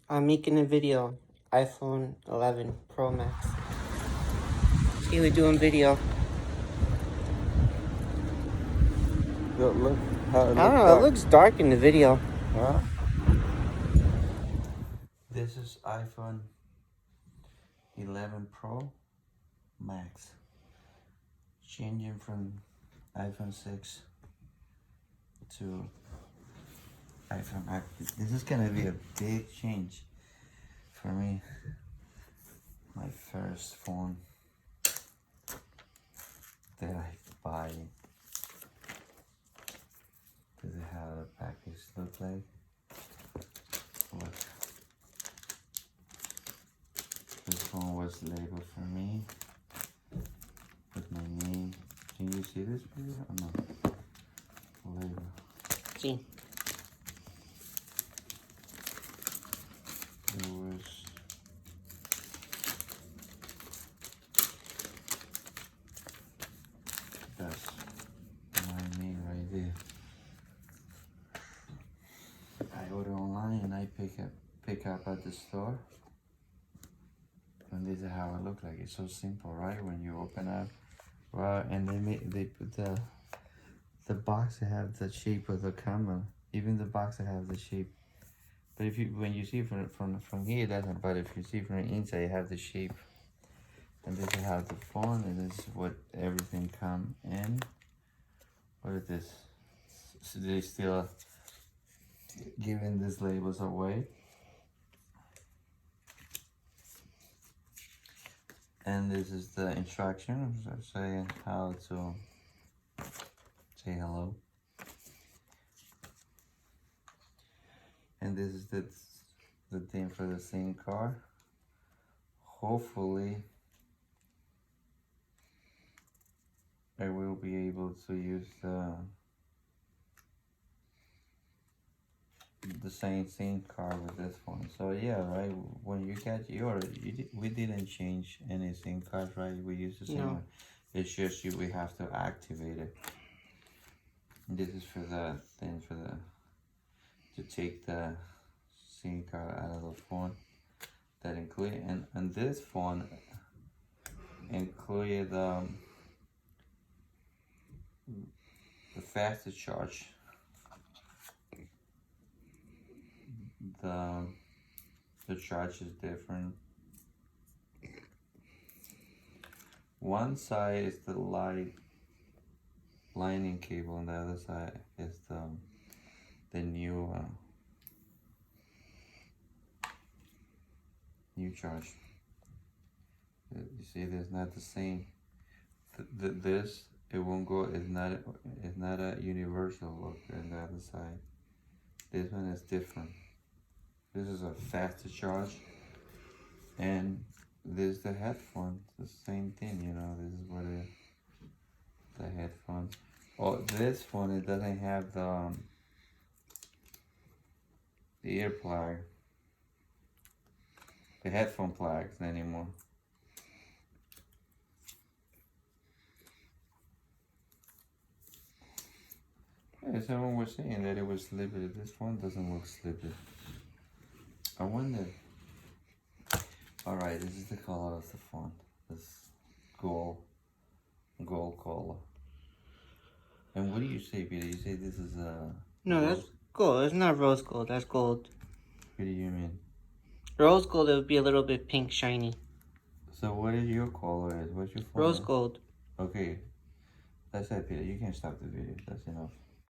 I'm making a video. iPhone 11 Pro Max. See, we're doing video. Look how it I don't looks know, it dark. looks dark in the video. Huh? This is iPhone 11 Pro Max. Changing from iPhone 6 to iPhone Max. This is gonna be a big change for me. My first phone that I buy. This is how the package look like. Look. This phone was labeled for me with my name. Can you see this video or no? Label. See. There was that's my name right there. I order online and I pick up at the store. And this is how it looks like. It's so simple, right? When you open up, well, and they put the box that have the shape of the camera. Even the box that have the shape. But if you when you see from here, it doesn't. But if you see from the inside, it have the shape. And this is how the phone, and this is what everything come in. What is this? So they still giving these labels away. And this is the instructions saying how to say hello. And this is the thing for the SIM card. Hopefully, I will be able to use the same SIM card with this one. So yeah, right. When you get yours, we didn't change any SIM card, right? We use the same one. It's just we have to activate it. And this is for the thing to take the SIM card out of the phone. That include and this phone included the faster charge. The charge is different. One side is the lightning cable, and the other side is the new charge. You see, there's not the same. This it won't go. It's not a universal look on the other side. This one is different. This is a faster charge, and this is the headphone. The same thing, you know. This is what the headphones. Oh, this one it doesn't have the ear plug, the headphone plugs anymore. Yeah, someone was saying that it was slippy. This one doesn't look slippy. I wonder. Alright, this is the color of the phone. This gold color. And what do you say, Peter? You say this is No, rose? that's gold. It's not rose gold. That's gold. What do you mean? Rose gold, it would be a little bit pink shiny. So what is your color? What's your phone? Rose gold. Okay. That's it, Peter. You can stop the video. That's enough.